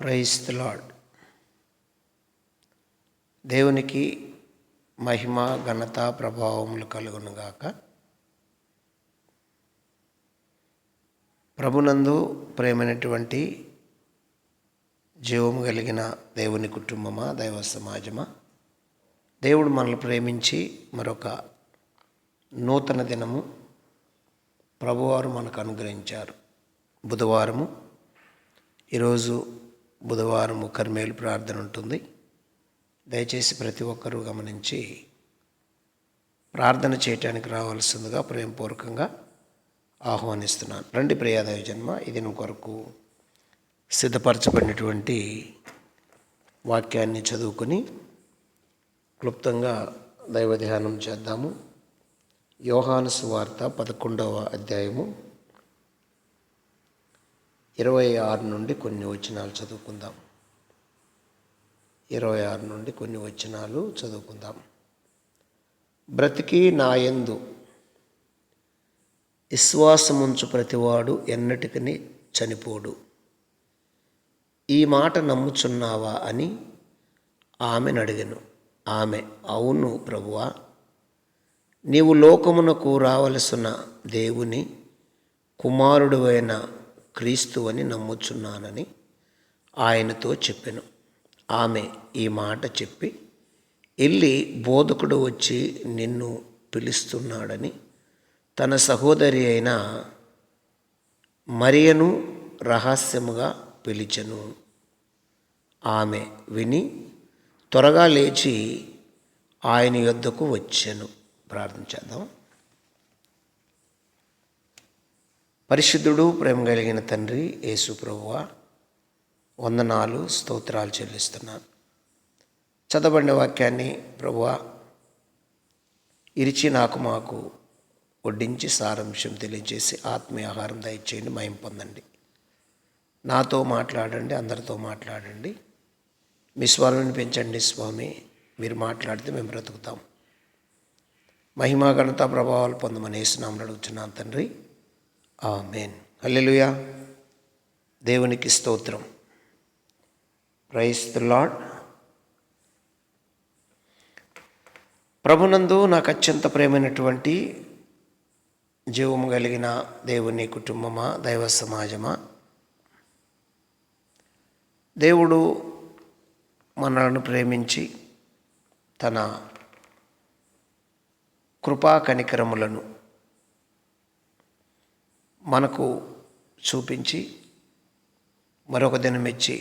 Praise the lord. దేవునికి మహిమ ఘనత ప్రభావములు కలుగునుగాక. ప్రభునందు ప్రేమైనటువంటి జీవము కలిగిన దేవుని కుటుంబమా, దైవ సమాజమా, దేవుడు మనల్ని ప్రేమించి మరొక నూతన దినము ప్రభువారు మనకు అనుగ్రహించారు. బుధవారము. ఈరోజు బుధవారము కర్మేలు ప్రార్థన ఉంటుంది. దయచేసి ప్రతి ఒక్కరూ గమనించి ప్రార్థన చేయటానికి రావాల్సిందిగా ప్రేమపూర్వకంగా ఆహ్వానిస్తున్నాను. రండి ప్రియ దైవజన్మ, ఇది దినం కొరకు సిద్ధపరచబడినటువంటి వాక్యాన్ని చదువుకొని క్లుప్తంగా దైవ ధ్యానం చేద్దాము. యోహాను సువార్త 11వ అధ్యాయము 26 నుండి కొన్ని వచనాలు చదువుకుందాం. 26 నుండి కొన్ని వచనాలు చదువుకుందాం. బ్రతికి నాయందు విశ్వాసముంచు ప్రతివాడు ఎన్నటికని చనిపోడు. ఈ మాట నమ్ముచున్నావా అని ఆమెను అడిగెను. ఆమె, అవును ప్రభువా, నీవు లోకమునకు రావలసిన దేవుని కుమారుడువైన క్రీస్తు అని నమ్ముచున్నానని ఆయనతో చెప్పెను. ఆమె ఈ మాట చెప్పి, వెళ్ళి బోధకుడు వచ్చి నిన్ను పిలుస్తున్నాడని తన సహోదరి అయిన మరియను రహస్యముగా పిలిచెను. ఆమె విని త్వరగా లేచి ఆయన యొద్దకు వచ్చెను. ప్రార్థన చేద్దాం. పరిశుద్ధుడు, ప్రేమ కలిగిన తండ్రి యేసు ప్రభువా, వందనాలు స్తోత్రాలు చెల్లిస్తున్నాను. చదవబడిన వాక్యాన్ని ప్రభువా ఇరిచి మాకు వడ్డించి సారాంశం తెలియజేసి ఆత్మీయ ఆహారం దయచేయండి. మహిమ పొందండి. నాతో మాట్లాడండి, అందరితో మాట్లాడండి. మీ స్వరాన్ని పెంచండి స్వామి. మీరు మాట్లాడితే మేము బ్రతుకుతాం. మహిమ ఘనత ప్రభావాలు పొందమని యేసునామములో అడుగుచున్నాను తండ్రి, ఆమేన్. హల్లెలూయా. దేవునికి స్తోత్రం. Praise the Lord. ప్రభునందు నాకు అత్యంత ప్రేమైనటువంటి జీవము కలిగిన దేవుని కుటుంబమా, దైవ సమాజమా, దేవుడు మనలను ప్రేమించి తన కృపా కనికరములను మనకు చూపించి మరొక దినం ఇచ్చి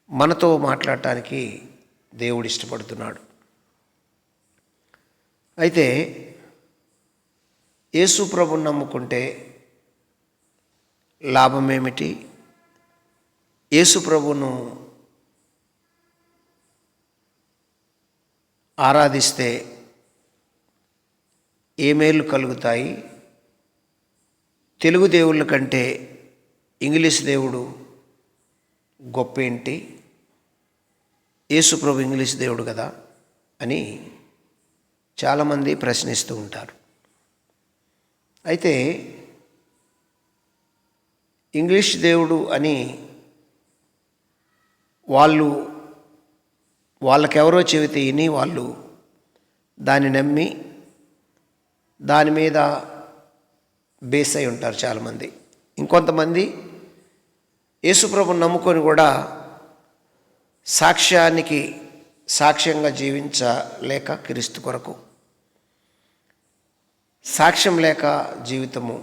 మనతో మాట్లాడటానికి దేవుడు ఇష్టపడుతున్నాడు. అయితే యేసు ప్రభువుని నమ్ముకుంటే లాభం ఏమిటి? యేసు ప్రభువును ఆరాధిస్తే ఏ మేలు కలుగుతాయి? తెలుగు దేవుళ్ళ కంటే ఇంగ్లీష్ దేవుడు గొప్ప ఏంటి? యేసు ప్రభు ఇంగ్లీష్ దేవుడు కదా అని చాలామంది ప్రశ్నిస్తూ ఉంటారు. అయితే ఇంగ్లీష్ దేవుడు అని వాళ్ళకెవరో చెబితే విని వాళ్ళు దాన్ని నమ్మి దాని మీద బేస్ అయి ఉంటారు చాలామంది. ఇంకొంతమంది యేసుప్రభుని నమ్ముకొని కూడా సాక్ష్యంగా జీవించలేక, క్రీస్తు కొరకు సాక్ష్యం లేక జీవితము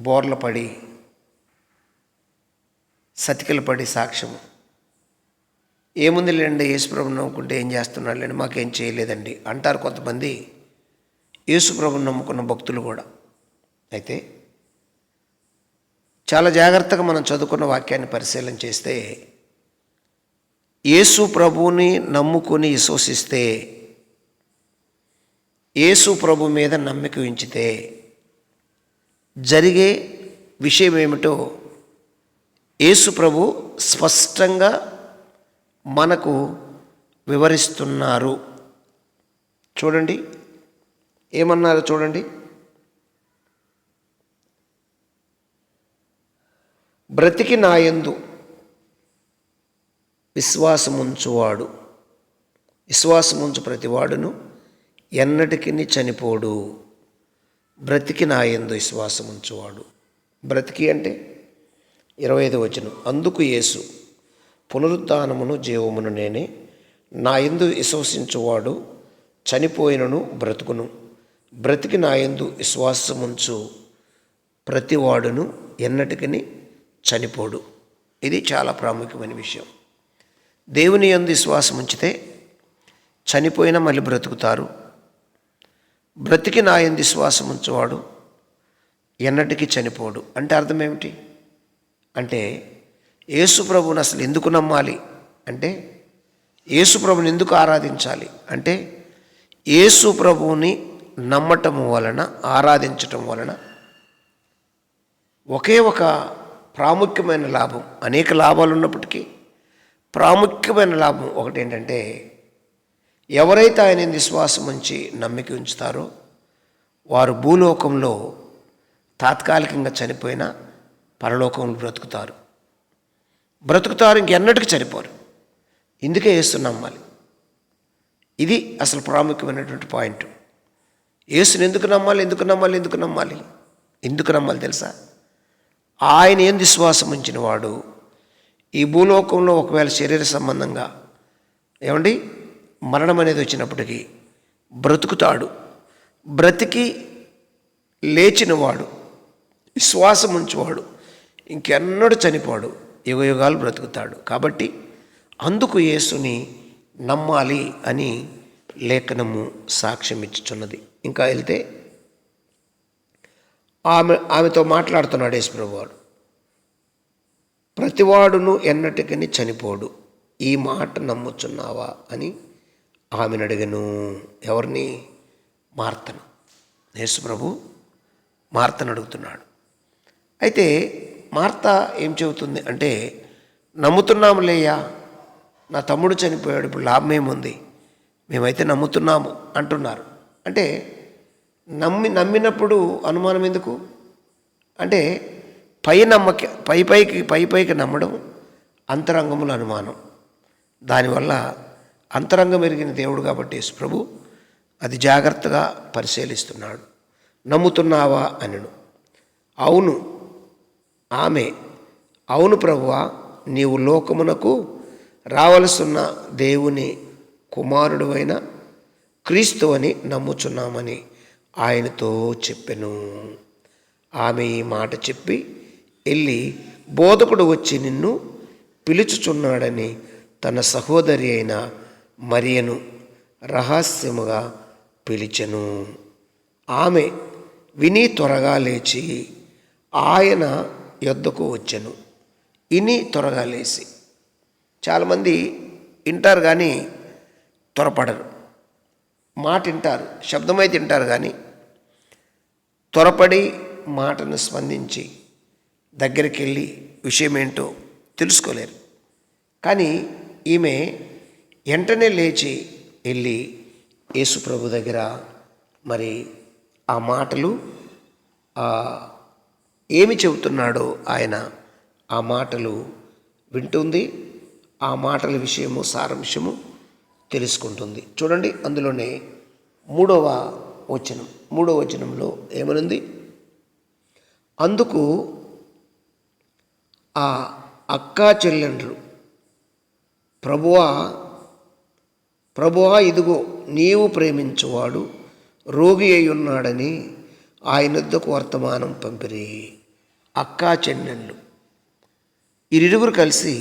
బోర్ల పడి సతికిల పడి సాక్ష్యము ఏముంది లేండి, యేసుప్రభుని నమ్ముకుంటే ఏం చేస్తున్నాడు లేండి, మాకేం చేయలేదండి అంటారు కొంతమంది యేసుప్రభుని నమ్ముకున్న భక్తులు కూడా. అయితే చాలా జాగ్రత్తగా మనం చదువుకున్న వాక్యాన్ని పరిశీలన చేస్తే, యేసు ప్రభువుని నమ్ముకుని విశ్వసిస్తే, యేసు ప్రభు మీద నమ్మిక ఉంచితే జరిగే విషయం ఏమిటో యేసు ప్రభు స్పష్టంగా మనకు వివరిస్తున్నారు. చూడండి, ఏమన్నారో చూడండి. బ్రతికి నాయందు విశ్వాసముంచువాడు, విశ్వాసముంచు ప్రతివాడును ఎన్నటికి చనిపోడు. బ్రతికి నాయందు విశ్వాసముంచువాడు. బ్రతికి అంటే 25వ వచనం, అందుకు యేసు పునరుత్థానమును జీవమును నేనే, నా యందు విశ్వసించువాడు చనిపోయినను బ్రతుకును, బ్రతికి నా యందు విశ్వాసముంచు ప్రతివాడును ఎన్నటికి చనిపోడు. ఇది చాలా ప్రాముఖ్యమైన విషయం. దేవుని యందు విశ్వాసం ఉంచితే చనిపోయినా మళ్ళీ బ్రతుకుతారు. బ్రతికి నా యందు విశ్వాసం ఉంచువాడు ఎన్నటికీ చనిపోడు. అంటే అర్థం ఏమిటి? అంటే యేసు ప్రభువుని అసలు ఎందుకు నమ్మాలి అంటే, యేసు ప్రభుని ఎందుకు ఆరాధించాలి అంటే, యేసు ప్రభువుని నమ్మటం వలన, ఆరాధించటం వలన ఒకే ఒక ప్రాముఖ్యమైన లాభం, అనేక లాభాలు ఉన్నప్పటికీ ప్రాముఖ్యమైన లాభం ఒకటి ఏంటంటే, ఎవరైతే ఆయన విశ్వాసం ఉంచి నమ్మిక ఉంచుతారో వారు భూలోకంలో తాత్కాలికంగా చనిపోయినా పరలోకంలో బ్రతుకుతారు, ఇంకెన్నటికి చనిపోరు. ఇందుకే యేసు నమ్మాలి. ఇది అసలు ప్రాముఖ్యమైనటువంటి పాయింట్. యేసుని ఎందుకు నమ్మాలి తెలుసా? ఆయన ఏం విశ్వాసం ఉంచిన వాడు ఈ భూలోకంలో ఒకవేళ శరీర సంబంధంగా మరణం అనేది వచ్చినప్పటికీ బ్రతుకుతాడు. బ్రతికి లేచినవాడు, విశ్వాసం ఉంచేవాడు ఇంకెన్నడూ చనిపోడు, యుగయుగాలు బ్రతుకుతాడు. కాబట్టి అందుకు యేసుని నమ్మాలి అని లేఖనము సాక్ష్యం ఇచ్చుచున్నది. ఇంకా వెళ్తే ఆమెతో మాట్లాడుతున్నాడు యేసు ప్రభువాడు, ప్రతివాడును ఎన్నటికని చనిపోడు, ఈ మాట నమ్ముచున్నావా అని ఆమెను అడిగను. ఎవరిని? మార్తను. యేసు ప్రభు మార్తను అడుగుతున్నాడు. అయితే మార్త ఏం చెబుతుంది అంటే, నమ్ముతున్నాములేయ్యా, నా తమ్ముడు చనిపోయాడు, ఇప్పుడు లాభం ఏముంది, మేమైతే నమ్ముతున్నాము అంటున్నారు. అంటే నమ్మినప్పుడు అనుమానం ఎందుకు అంటే, పైకి నమ్మడం, అంతరంగముల అనుమానం. దానివల్ల అంతరంగం ఎరిగిన దేవుడు కాబట్టి యేసు ప్రభు అది జాగ్రత్తగా పరిశీలిస్తున్నాడు. నమ్ముతున్నావా అనను. అవును. ఆమె, అవును ప్రభువా, నీవు లోకమునకు రావలసిన దేవుని కుమారుడు అయిన క్రీస్తు అని నమ్ముచున్నామని ఆయనతో చెప్పెను. ఆమె ఈ మాట చెప్పి వెళ్ళి, బోధకుడు వచ్చి నిన్ను పిలుచుచున్నాడని తన సహోదరి అయిన మరియను రహస్యముగా పిలిచెను. ఆమె విని త్వరగా లేచి ఆయన యొద్దకు వచ్చెను. ఇని త్వరగా లేచి, చాలామంది వింటారు కానీ త్వరపడరు. మాట వింటారు, శబ్దమైతే వింటారు కానీ త్వరపడి మాటను స్పందించి దగ్గరికి వెళ్ళి విషయం ఏంటో తెలుసుకోలేరు. కానీ ఈమె వెంటనే లేచి వెళ్ళి యేసు ప్రభు దగ్గర మరి ఆ మాటలు ఏమి చెబుతున్నాడో ఆయన ఆ మాటలు వింటుంది. ఆ మాటల విషయము, సారాంశము తెలుసుకుంటుంది. చూడండి, అందులోనే 3వ వచనంలో ఏమనుంది? అందుకు ఆ అక్కా చెల్లెండ్రు, ప్రభువా ఇదిగో నీవు ప్రేమించువాడు రోగి అయి ఉన్నాడని ఆయన వద్దకు వర్తమానం పంపిరి. అక్కా చెల్లెండ్లు వీరిరువురు కలిసి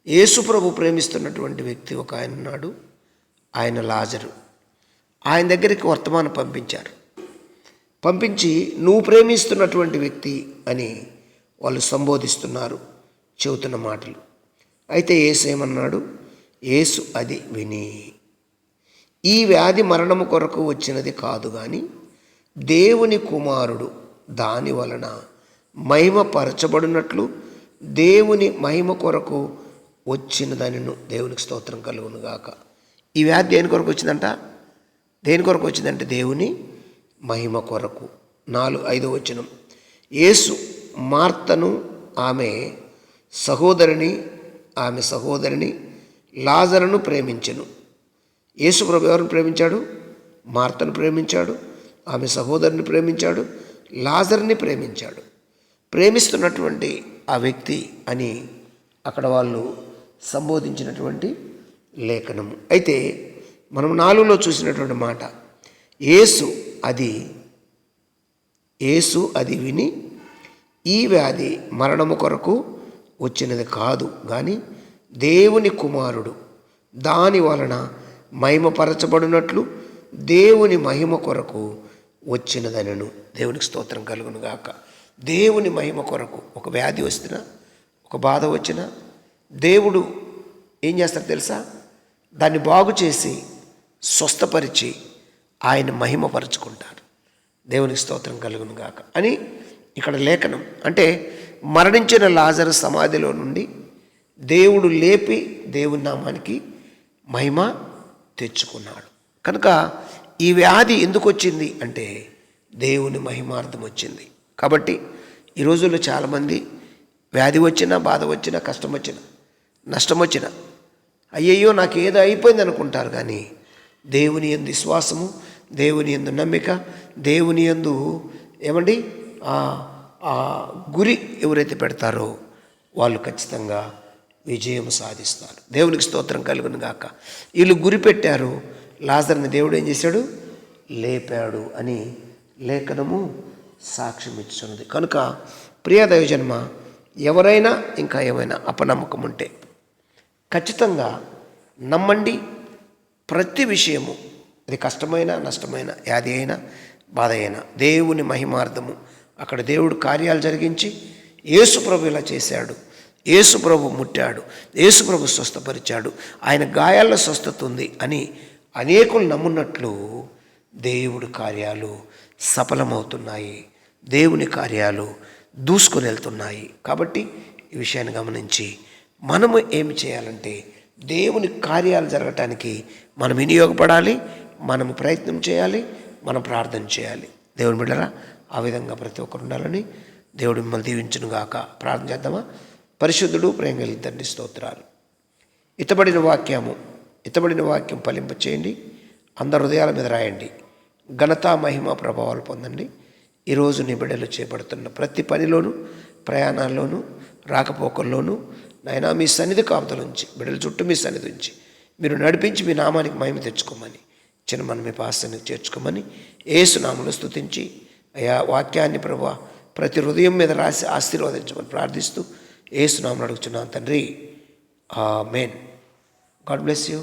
యేసు ప్రభు ప్రేమిస్తున్నటువంటి వ్యక్తి ఒక ఆయన ఉన్నాడు, ఆయన లాజరు. ఆయన దగ్గరికి వర్తమానం పంపించారు. పంపించి నువ్వు ప్రేమిస్తున్నటువంటి వ్యక్తి అని వాళ్ళు సంబోధిస్తున్నారు, చెబుతున్న మాటలు. అయితే యేసు ఏమన్నాడు? యేసు అది విని, ఈ వ్యాధి మరణము కొరకు వచ్చినది కాదు కానీ దేవుని కుమారుడు దాని వలన మహిమపరచబడినట్లు దేవుని మహిమ కొరకు వచ్చినదనిను. దేవునికి స్తోత్రం కలుగును గాక. ఈ వ్యాధి దేని కొరకు వచ్చిందంట? దేని కొరకు వచ్చిందంటే దేవుని మహిమ కొరకు. 5వ వచనం, యేసు మార్తను ఆమె సహోదరిని లాజరును ప్రేమించెను. యేసు ప్రభు ఎవరిని ప్రేమించాడు? మార్తను ప్రేమించాడు, ఆమె సహోదరుని ప్రేమించాడు, లాజరుని ప్రేమించాడు. ప్రేమిస్తున్నటువంటి ఆ వ్యక్తి అని అక్కడ వాళ్ళు సంబోధించినటువంటి లేఖనము. అయితే మనం 4లో చూసినటువంటి మాట, యేసు అది విని ఈ వ్యాధి మరణము కొరకు వచ్చినది కాదు కానీ దేవుని కుమారుడు దాని వలన మహిమపరచబడినట్లు దేవుని మహిమ కొరకు వచ్చినదనను. దేవునికి స్తోత్రం కలుగును గాక. దేవుని మహిమ కొరకు ఒక వ్యాధి వచ్చినా, ఒక బాధ వచ్చినా దేవుడు ఏం చేస్తారో తెలుసా? దాన్ని బాగు చేసి స్వస్థపరిచి ఆయన మహిమపరుచుకుంటారు. దేవునికి స్తోత్రం కలుగును గాక అని ఇక్కడ లేఖనం. అంటే మరణించిన లాజరు సమాధిలో నుండి దేవుడు లేపి దేవుని నామానికి మహిమ తెచ్చుకున్నాడు. కనుక ఈ వ్యాధి ఎందుకు వచ్చింది అంటే దేవుని మహిమార్థం వచ్చింది. కాబట్టి ఈ రోజుల్లో చాలామంది వ్యాధి వచ్చినా, బాధ వచ్చినా, కష్టం వచ్చినా, నష్టం వచ్చినా అయ్యయ్యో నాకు ఏదో అయిపోయింది అనుకుంటారు. కానీ దేవుని యందు విశ్వాసము, దేవుని యందు నమ్మిక, దేవుని యందు ఏమండి ఆ గురి ఎవరైతే పెడతారో వాళ్ళు ఖచ్చితంగా విజయం సాధిస్తారు. దేవునికి స్తోత్రం కలుగును గాక. వీళ్ళు గురి పెట్టారు, లాజరుని దేవుడు ఏం చేశాడు? లేపాడు అని లేఖనము సాక్ష్యం ఇస్తున్నది. కనుక ప్రియ దైవజన్మ, ఎవరైనా ఇంకా ఏమైనా అపనమ్మకం ఉంటే ఖచ్చితంగా నమ్మండి. ప్రతి విషయము, అది కష్టమైన, నష్టమైన, వ్యాధి అయినా, బాధ అయినా దేవుని మహిమార్థము అక్కడ దేవుడు కార్యాలు జరిగించి యేసు ప్రభు ఇలా చేశాడు, యేసు ప్రభు ముట్టాడు, యేసు ప్రభు స్వస్థపరిచాడు, ఆయన గాయాల్లో స్వస్థత ఉంది అని అనేకులు నమ్మున్నట్లు దేవుడి కార్యాలు సఫలమవుతున్నాయి, దేవుని కార్యాలు దూసుకొని వెళ్తున్నాయి. కాబట్టి ఈ విషయాన్ని గమనించి మనము ఏమి చేయాలంటే దేవుని కార్యాలు జరగటానికి మనం వినియోగపడాలి, మనం ప్రయత్నం చేయాలి, మనం ప్రార్థన చేయాలి. దేవుని బిడ్డరా, ఆ విధంగా ప్రతి ఒక్కరు ఉండాలని దేవుడు మిమ్మల్ని దీవించును గాక. ప్రార్థన చేద్దామా? పరిశుద్ధుడు, ప్రేమ కలిగిన తండ్రి, స్తోత్రాలు. ఇతబడిన వాక్యం ఫలింప చేయండి, అందరి హృదయాల మీద రాయండి, ఘనత, మహిమ, ప్రభావాలు పొందండి. ఈరోజు నీ బిడ్డలు చేపడుతున్న ప్రతి పనిలోనూ, ప్రయాణాల్లోనూ, రాకపోకల్లోనూ నాయనా మీ సన్నిధి కాపుదలుంచి, బిడ్డల చుట్టూ మీ సన్నిధి ఉంచి మీరు నడిపించి మీ నామానికి మహిమ తెచ్చుకోమని, చిన్న మీ పాసానికి చేర్చుకోమని యేసు నామములో స్తుతించి అయా వాక్యాన్ని ప్రభువా ప్రతి హృదయం మీద రాసి ఆశీర్వదించమని ప్రార్థిస్తూ యేసు నామములో అడుగుచున్నాను తండ్రి. ఆమేన్. God bless you.